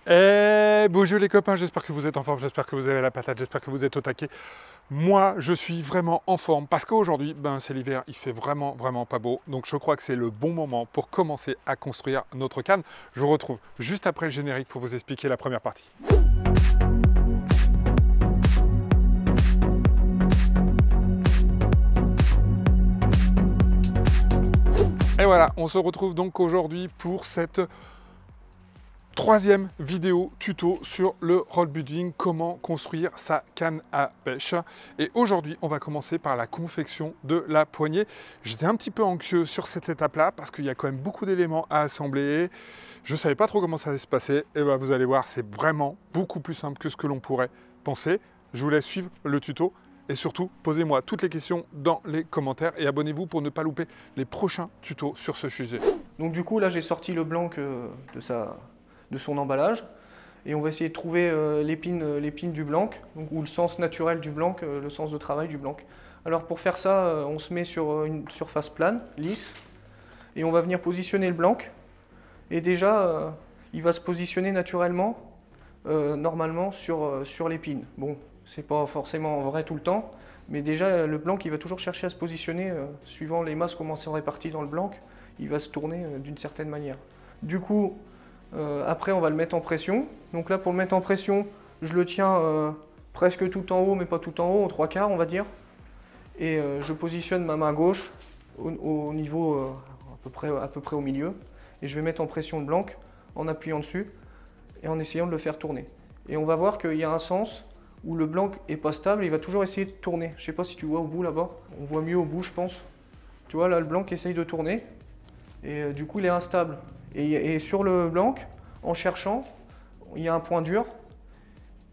Eh, bonjour les copains, j'espère que vous êtes en forme, j'espère que vous avez la patate, j'espère que vous êtes au taquet. Moi, je suis vraiment en forme parce qu'aujourd'hui, c'est l'hiver, il fait vraiment pas beau. Donc je crois que c'est le bon moment pour commencer à construire notre canne. Je vous retrouve juste après le générique pour vous expliquer la première partie. Et voilà, on se retrouve donc aujourd'hui pour cette troisième vidéo tuto sur le roll building, comment construire sa canne à pêche. Et aujourd'hui, on va commencer par la confection de la poignée. J'étais un petit peu anxieux sur cette étape-là parce qu'il y a quand même beaucoup d'éléments à assembler. Je ne savais pas trop comment ça allait se passer. Et bien, vous allez voir, c'est vraiment beaucoup plus simple que ce que l'on pourrait penser. Je vous laisse suivre le tuto. Et surtout, posez-moi toutes les questions dans les commentaires et abonnez-vous pour ne pas louper les prochains tutos sur ce sujet. Donc du coup, là, j'ai sorti le blanc de son emballage et on va essayer de trouver l'épine du blanc, donc, ou le sens naturel du blanc, le sens de travail du blanc. Alors pour faire ça, on se met sur une surface plane, lisse, et on va venir positionner le blanc. Et déjà, il va se positionner naturellement, normalement, sur l'épine. Bon, c'est pas forcément vrai tout le temps, mais déjà, le blanc, il va toujours chercher à se positionner, suivant les masses, comment sont réparties dans le blanc, il va se tourner d'une certaine manière. Du coup, après, on va le mettre en pression. Donc là, pour le mettre en pression, je le tiens presque tout en haut, mais pas tout en haut, aux 3/4, on va dire. Et je positionne ma main gauche au niveau à peu près au milieu. Et je vais mettre en pression le blanc en appuyant dessus et en essayant de le faire tourner. Et on va voir qu'il y a un sens où le blanc n'est pas stable, il va toujours essayer de tourner. Je ne sais pas si tu vois au bout là-bas. On voit mieux au bout, je pense. Tu vois, là, le blanc essaye de tourner. Et du coup, il est instable. Et sur le blanc, en cherchant, il y a un point dur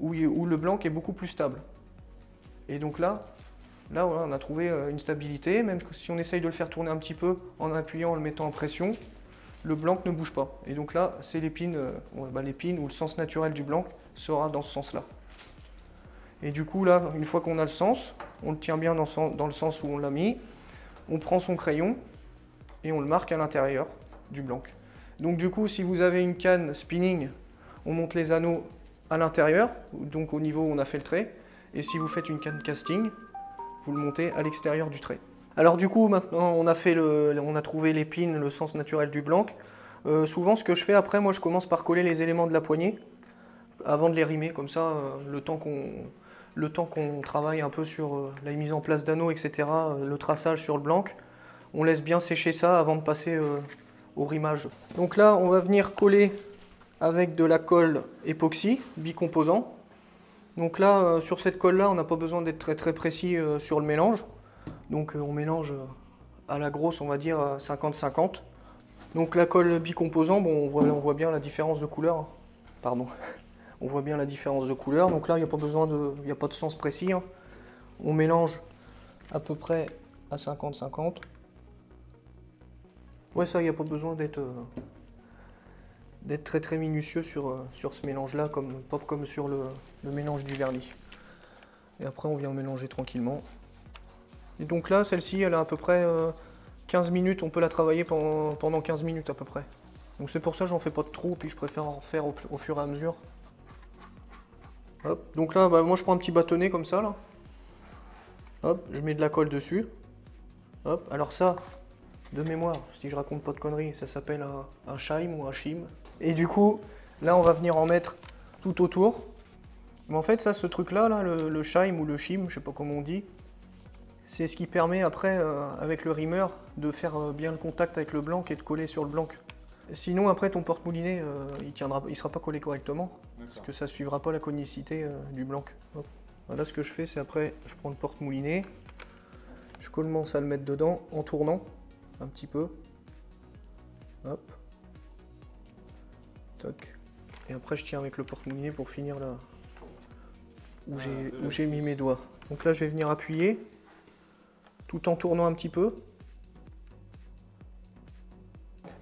où le blanc est beaucoup plus stable. Et donc là voilà, on a trouvé une stabilité. Même si on essaye de le faire tourner un petit peu en appuyant, en le mettant en pression, le blanc ne bouge pas. Et donc là, c'est l'épine, l'épine ou le sens naturel du blanc sera dans ce sens-là. Et du coup, là, une fois qu'on a le sens, on le tient bien dans le sens où on l'a mis, on prend son crayon et on le marque à l'intérieur du blanc. Donc du coup, si vous avez une canne spinning, on monte les anneaux à l'intérieur, donc au niveau où on a fait le trait. Et si vous faites une canne casting, vous le montez à l'extérieur du trait. Alors du coup, maintenant, on a trouvé l'épine, le sens naturel du blanc. Souvent, ce que je fais après, moi, je commence par coller les éléments de la poignée avant de les rimer, comme ça, le temps qu'on travaille un peu sur la mise en place d'anneaux, etc., le traçage sur le blanc, on laisse bien sécher ça avant de passer au rimage. Donc là, on va venir coller avec de la colle époxy, bicomposant. Donc là, sur cette colle-là, on n'a pas besoin d'être très précis sur le mélange. Donc on mélange à la grosse, on va dire 50-50. Donc la colle bicomposant, bon, on voit bien la différence de couleur. Pardon. On voit bien la différence de couleur. Donc là, il n'y a pas de sens précis. Hein. On mélange à peu près à 50-50. Ouais, ça, il n'y a pas besoin d'être très minutieux sur ce mélange-là, pas comme sur le mélange du vernis. Et après, on vient mélanger tranquillement. Et donc là, celle-ci, elle a à peu près 15 minutes. On peut la travailler pendant 15 minutes à peu près. Donc c'est pour ça que j'en fais pas de trop, puis je préfère en faire au fur et à mesure. Hop. Donc là, moi, je prends un petit bâtonnet comme ça, là. Hop, je mets de la colle dessus. Hop, alors ça... De mémoire, si je raconte pas de conneries, ça s'appelle un shime ou un shim. Et du coup, là, on va venir en mettre tout autour. Mais en fait, ça, ce truc-là, le shime ou le shim, je sais pas comment on dit, c'est ce qui permet après, avec le rimeur, de faire bien le contact avec le blanc et de coller sur le blanc. Sinon, après, ton porte-moulinet, il sera pas collé correctement, parce que ça suivra pas la conicité du blanc. Hop. Voilà, ce que je fais, c'est après, je prends le porte-moulinet, je commence à le mettre dedans en tournant. Un petit peu. Hop. Toc. Et après je tiens avec le porte-moulinet pour finir là où j'ai mis mes doigts. Donc là je vais venir appuyer tout en tournant un petit peu.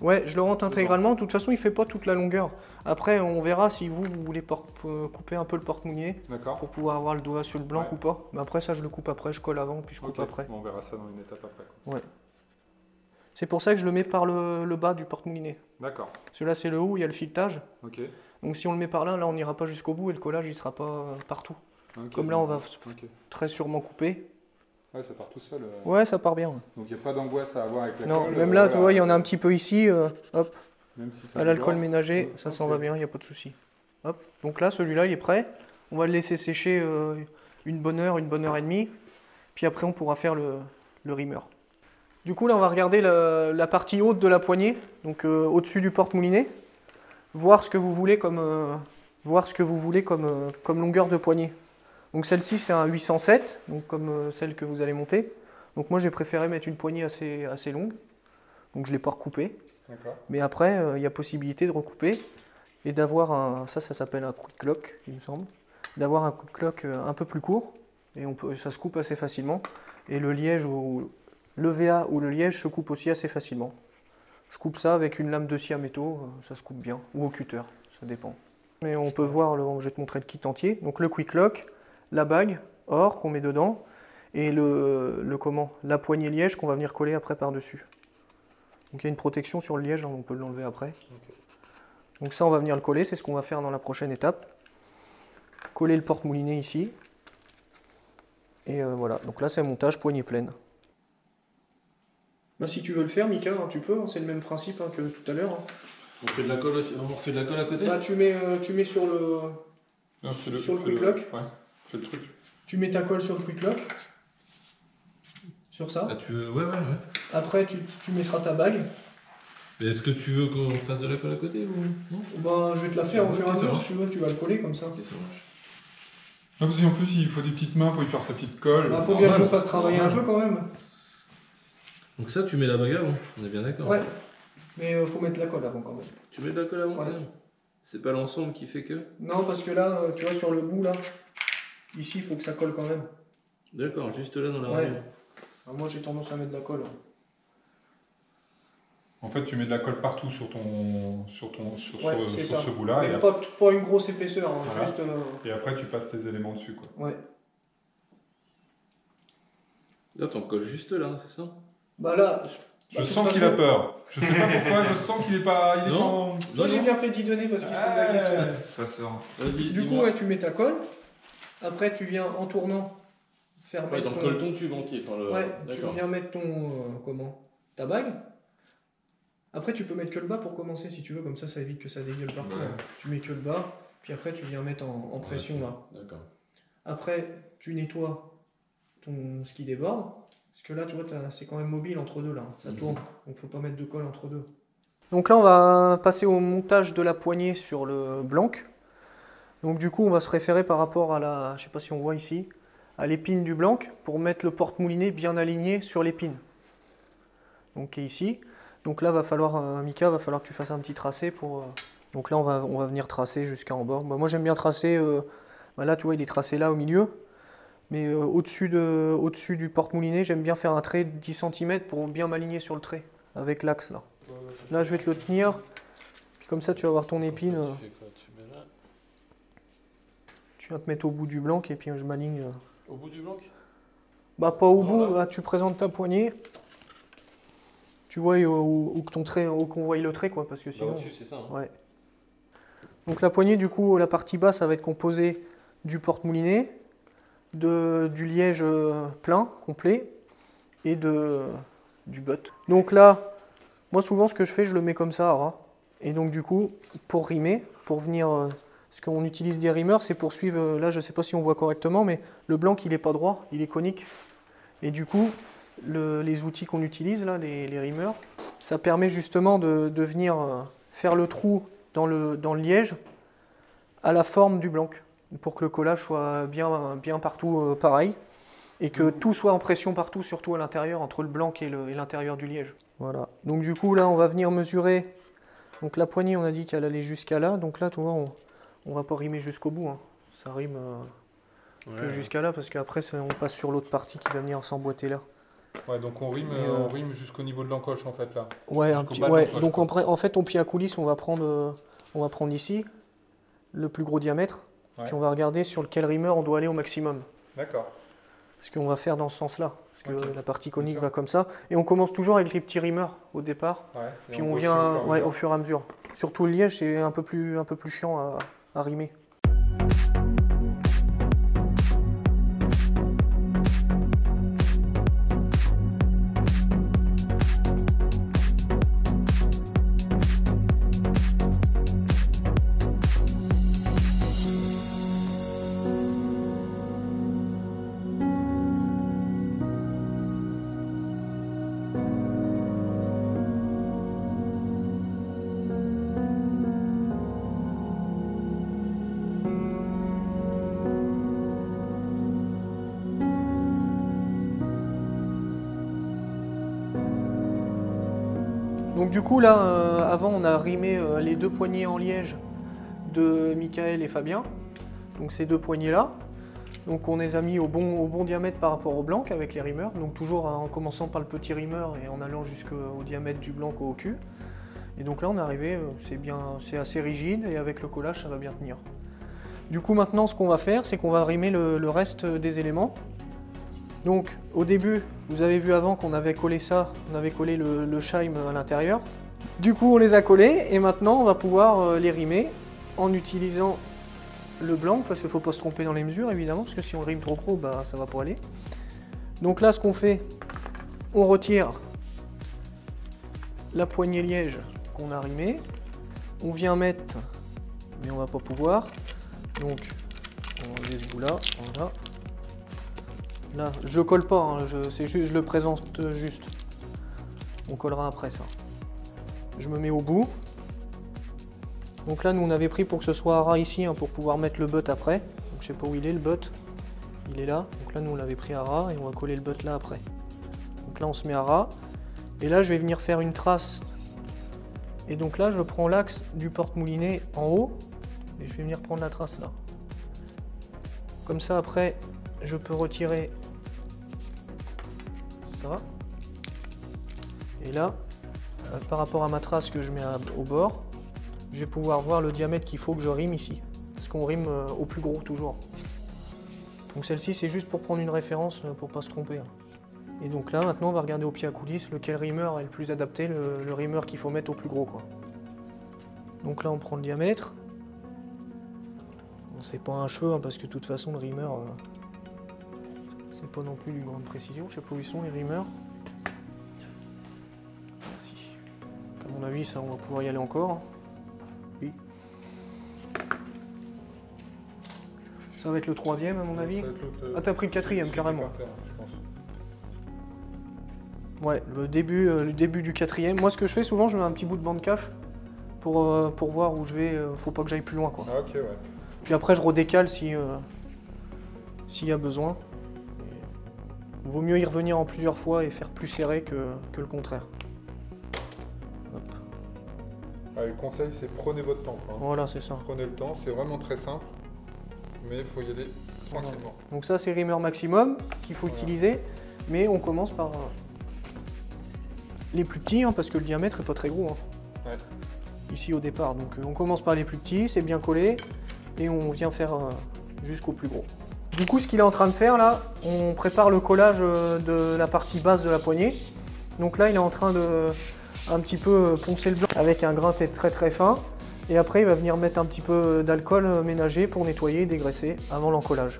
Ouais, je le rentre intégralement. De toute façon, il fait pas toute la longueur. Après, on verra si vous voulez couper un peu le porte-moulinet pour pouvoir avoir le doigt sur le blanc ou pas. Mais après ça, je le coupe après, je colle avant puis je coupe après. On verra ça dans une étape après. Ouais. C'est pour ça que je le mets par le bas du porte-moulinet. D'accord. Celui-là, c'est le haut où il y a le filetage. Ok. Donc si on le met par là, on n'ira pas jusqu'au bout et le collage il sera pas partout. Okay, comme là on va très sûrement couper. Ouais, ça part tout seul. Ouais, ça part bien. Donc il n'y a pas d'angoisse à avoir avec la non, colle. même là, tu vois, il y en a un petit peu ici. Hop, même si à l'alcool ménager, ça s'en va bien, il n'y a pas de souci. Hop, donc là, celui-là, il est prêt. On va le laisser sécher une bonne heure et demie. Puis après, on pourra faire le rimeur. Du coup, là, on va regarder la partie haute de la poignée, donc au-dessus du porte-moulinet. Voir ce que vous voulez comme longueur de poignée. Donc celle-ci, c'est un 807, donc comme celle que vous allez monter. Donc moi, j'ai préféré mettre une poignée assez longue. Donc je ne l'ai pas recoupée. Mais après, il y a possibilité de recouper et d'avoir ça s'appelle un quick lock, il me semble. D'avoir un quick lock un peu plus court et ça se coupe assez facilement. Et le liège le VA ou le liège se coupe aussi assez facilement. Je coupe ça avec une lame de scie à métaux, ça se coupe bien, ou au cutter, ça dépend. Mais on peut voir, je vais te montrer le kit entier. Donc le quick lock, la bague or qu'on met dedans et la poignée liège qu'on va venir coller après par-dessus. Donc il y a une protection sur le liège, on peut l'enlever après. Okay. Donc ça on va venir le coller, c'est ce qu'on va faire dans la prochaine étape. Coller le porte-moulinet ici. Et voilà, donc là c'est montage poignée pleine. Bah, si tu veux le faire, Mika, hein, tu peux, hein, c'est le même principe hein, que tout à l'heure. Hein. On fait de la colle aussi, on refait de la colle à côté. Bah, tu mets sur le quick lock. Ouais, fais le truc. Tu mets ta colle sur le quick lock. Sur ça. Ah, ouais. Après, tu mettras ta bague. Est-ce que tu veux qu'on fasse de la colle à côté ou non? Bah, je vais te la faire au fur et à mesure si tu veux, tu vas le coller comme ça. Ok, ça marche. Non, parce qu'en plus, il faut des petites mains pour y faire sa petite colle. Bah, faut bien que je me fasse travailler un peu quand même. Donc ça, tu mets la bague avant, on est bien d'accord. Ouais, mais faut mettre la colle avant quand même. Tu mets de la colle avant? Ouais. C'est pas l'ensemble qui fait que? Non, parce que là, tu vois, sur le bout, là, ici, il faut que ça colle quand même. D'accord, juste là dans la ouais. rayon. Alors, moi, j'ai tendance à mettre de la colle. En fait, tu mets de la colle partout sur ce bout-là. Mais pas une grosse épaisseur, hein, voilà. juste... Et après, tu passes tes éléments dessus, quoi. Ouais. Là, t'en colles juste là, c'est ça? Bah là... Je sens qu'il a peur. Je sais pas pourquoi, je sens qu'il est pas... Non. Moi, j'ai bien fait d'y donner parce qu'il se pose la question. Vas-y, du coup, ouais, tu mets ta colle. Après, tu viens en tournant faire mettre donc colle ton tube entier. Ouais, tu viens mettre ta bague. Après, tu peux mettre que le bas pour commencer si tu veux, comme ça évite que ça dégueule partout. Ouais. Tu mets que le bas, puis après, tu viens mettre en pression là. D'accord. Après, tu nettoies ce qui déborde. Parce que là, tu vois, c'est quand même mobile entre deux là. Ça tourne, donc faut pas mettre de colle entre deux. Donc là, on va passer au montage de la poignée sur le blanc. Donc du coup, on va se référer par rapport à je sais pas si on voit ici, à l'épine du blanc pour mettre le porte-moulinet bien aligné sur l'épine. Donc qui est ici. Donc là, Mika, va falloir que tu fasses un petit tracé pour. Donc là, on va venir tracer jusqu'à en bas. Bah, moi, j'aime bien tracer. Là, tu vois, il est tracé là au milieu. Mais au-dessus du porte-moulinet, j'aime bien faire un trait de 10 cm pour bien m'aligner sur le trait avec l'axe là. Là, je vais te le tenir. Puis comme ça, tu vas voir ton épine. Tu viens te mettre au bout du blanc et puis je m'aligne. Au bout du blanc? Bah pas au bout, là, tu présentes ta poignée. Tu vois qu'on voit le trait quoi, parce que sinon. Au-dessus, c'est ça. Hein. Ouais. Donc la poignée, du coup, la partie basse, ça va être composée du porte-moulinet, du liège plein, complet, et du butt. Donc là, moi souvent ce que je fais, je le mets comme ça à ras. Et donc du coup, pour rimer, pour venir... ce qu'on utilise des rimeurs, c'est pour suivre... Là, je ne sais pas si on voit correctement, mais le blanc, il n'est pas droit, il est conique. Et du coup, les outils qu'on utilise, là, les rimeurs, ça permet justement de venir faire le trou dans le liège à la forme du blanc, pour que le collage soit bien partout pareil, et que tout soit en pression partout, surtout à l'intérieur, entre le blanc et l'intérieur du liège. Voilà. Donc du coup, là, on va venir mesurer. Donc la poignée, on a dit qu'elle allait jusqu'à là, donc là, tu vois, on va pas rimer jusqu'au bout. Hein. Ça rime que jusqu'à là, parce qu'après, on passe sur l'autre partie qui va venir s'emboîter là. Ouais, donc on rime jusqu'au niveau de l'encoche en fait là. Ouais, donc en fait, ton pied à coulisse, on va prendre ici le plus gros diamètre, puis on va regarder sur quel rimeur on doit aller au maximum. D'accord. Parce qu'on va faire dans ce sens-là. Parce que la partie conique va comme ça. Et on commence toujours avec les petits rimeurs au départ. Ouais, puis on vient au fur et à mesure. Surtout le liège, c'est un peu plus chiant à rimer. Donc du coup là, avant on a rimé les deux poignées en liège de Michael et Fabien. Donc ces deux poignées là. Donc on les a mis au bon diamètre par rapport au blanc avec les rimeurs. Donc toujours en commençant par le petit rimeur et en allant jusqu'au diamètre du blanc au cul. Et donc là on est arrivé, c'est assez rigide et avec le collage ça va bien tenir. Du coup maintenant ce qu'on va faire c'est qu'on va rimer le reste des éléments. Donc au début, vous avez vu avant qu'on avait collé ça, on avait collé le chime à l'intérieur. Du coup on les a collés et maintenant on va pouvoir les rimer en utilisant le blanc parce qu'il ne faut pas se tromper dans les mesures évidemment parce que si on rime trop gros, bah, ça va pas aller. Donc là ce qu'on fait, on retire la poignée liège qu'on a rimée, on vient mettre, mais on va pas pouvoir, donc on va enlever ce bout là, voilà. Là, je colle pas, hein, je le présente juste. On collera après ça. Je me mets au bout. Donc là, nous on avait pris pour que ce soit à ras ici, hein, pour pouvoir mettre le butt après. Donc, je sais pas où il est le butt. Il est là. Donc là, nous on l'avait pris à ras et on va coller le butt là après. Donc là, on se met à ras. Et là, je vais venir faire une trace. Et donc là, je prends l'axe du porte-moulinet en haut. Et je vais venir prendre la trace là. Comme ça, après, je peux retirer ça. Et là, par rapport à ma trace que je mets au bord, je vais pouvoir voir le diamètre qu'il faut que je rime ici. Parce qu'on rime au plus gros toujours. Donc celle-ci, c'est juste pour prendre une référence pour pas se tromper. Et donc là, maintenant, on va regarder au pied à coulisses lequel rimeur est le plus adapté, le rimeur qu'il faut mettre au plus gros, quoi. Donc là, on prend le diamètre. Bon, c'est pas un cheveu, hein, parce que de toute façon, le rimeur... c'est pas non plus d'une grande précision. Je sais pas où ils sont les rimeurs. Si. À mon avis, ça, on va pouvoir y aller encore. Oui. Ça va être le troisième à mon avis. Ah, t'as pris le quatrième carrément. Ouais, le début du quatrième. Moi, ce que je fais souvent, je mets un petit bout de bande cache pour voir où je vais. Faut pas que j'aille plus loin, quoi. Ah, ok, ouais. Puis après, je redécale s'il y a besoin. Il vaut mieux y revenir en plusieurs fois et faire plus serré que le contraire. Hop. Ah, le conseil, c'est prenez votre temps, quoi. Voilà, c'est ça. Prenez le temps, c'est vraiment très simple, mais il faut y aller tranquillement. Voilà. Donc ça, c'est rimeur maximum qu'il faut utiliser, mais on commence par les plus petits, hein, parce que le diamètre n'est pas très gros, hein, ouais. Ici au départ. Donc on commence par les plus petits, c'est bien collé, et on vient faire jusqu'au plus gros. Du coup, ce qu'il est en train de faire là, on prépare le collage de la partie basse de la poignée. Donc là, il est en train de un petit peu poncer le blanc avec un grain très très fin. Et après, il va venir mettre un petit peu d'alcool ménager pour nettoyer et dégraisser avant l'encollage.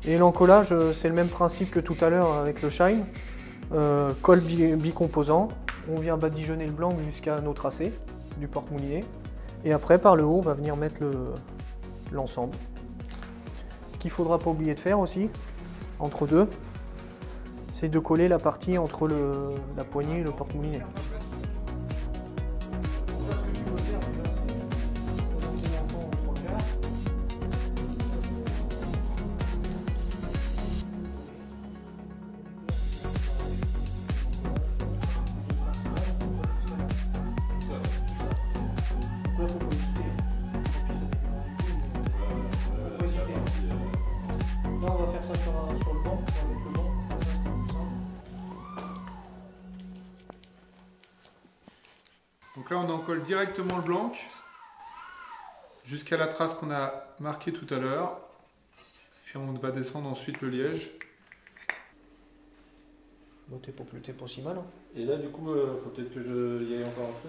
Et l'encollage, c'est le même principe que tout à l'heure avec le shine. Colle bicomposant. On vient badigeonner le blanc jusqu'à nos tracés du porte-moulinet. Et après, par le haut, on va venir mettre l'ensemble. Ce qu'il ne faudra pas oublier de faire aussi, entre deux, c'est de coller la partie entre la poignée et le porte-moulinet. Là, on va faire ça sur le banc, avec le banc. Donc là, on en colle directement le blanc jusqu'à la trace qu'on a marquée tout à l'heure. Et on va descendre ensuite le liège Bon, t'es pas si mal. Hein. Et là, du coup, faut peut-être que je y aille encore un peu.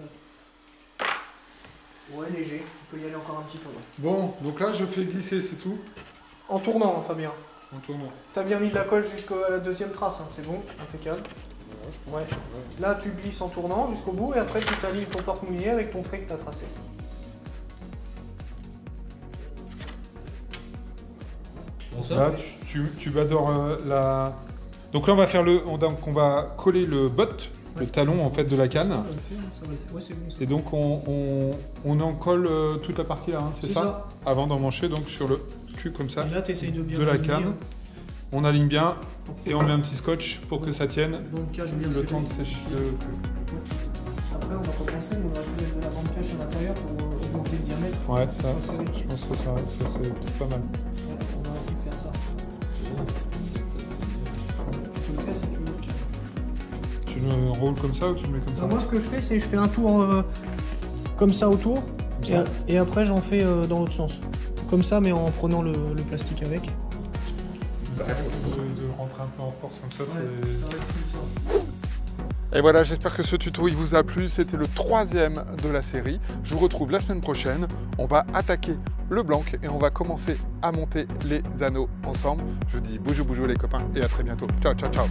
Ouais, léger, tu peux y aller encore un petit peu. Ouais. Bon, donc là, je fais glisser, c'est tout. En tournant, hein, Fabien. En tournant. T'as bien mis de la colle jusqu'à la deuxième trace, hein, c'est bon, impeccable. Ouais. Là, tu glisses en tournant jusqu'au bout et après, tu t'alignes ton porte-moulinet avec ton trait que t'as tracé. Bon, ça, Là, tu badores la... Donc là, on va faire on va coller le botte, le talon en fait de la canne. Ça va le faire, ouais, c'est bon. Et donc on en colle toute la partie là, hein, c'est ça, avant d'emmancher donc sur le cul comme ça, Et là, t'essayes de bien de la aligner, canne. hein. On aligne bien et on met un petit scotch pour que ça tienne Donc, cache bien le serré. temps de sécher. Après, on va recommencer, on va mettre de la bande cache à l'intérieur pour augmenter le diamètre. Ouais, ça, je pense que ça c'est peut-être pas mal. Ouais, on va essayer de faire ça. Tu peux le faire si tu veux. Tu le roules comme ça ou tu le mets comme ça? Moi, ce que je fais, c'est je fais un tour comme ça autour Comme ça. et après, j'en fais dans l'autre sens. Comme ça, mais en prenant le plastique avec. De rentrer un peu en force comme ça, Ça va c'est... être plus simple. Et voilà, j'espère que ce tuto il vous a plu. C'était le 3e de la série. Je vous retrouve la semaine prochaine. On va attaquer le blanc et on va commencer à monter les anneaux ensemble. Je vous dis boujou boujou les copains et à très bientôt. Ciao, ciao, ciao.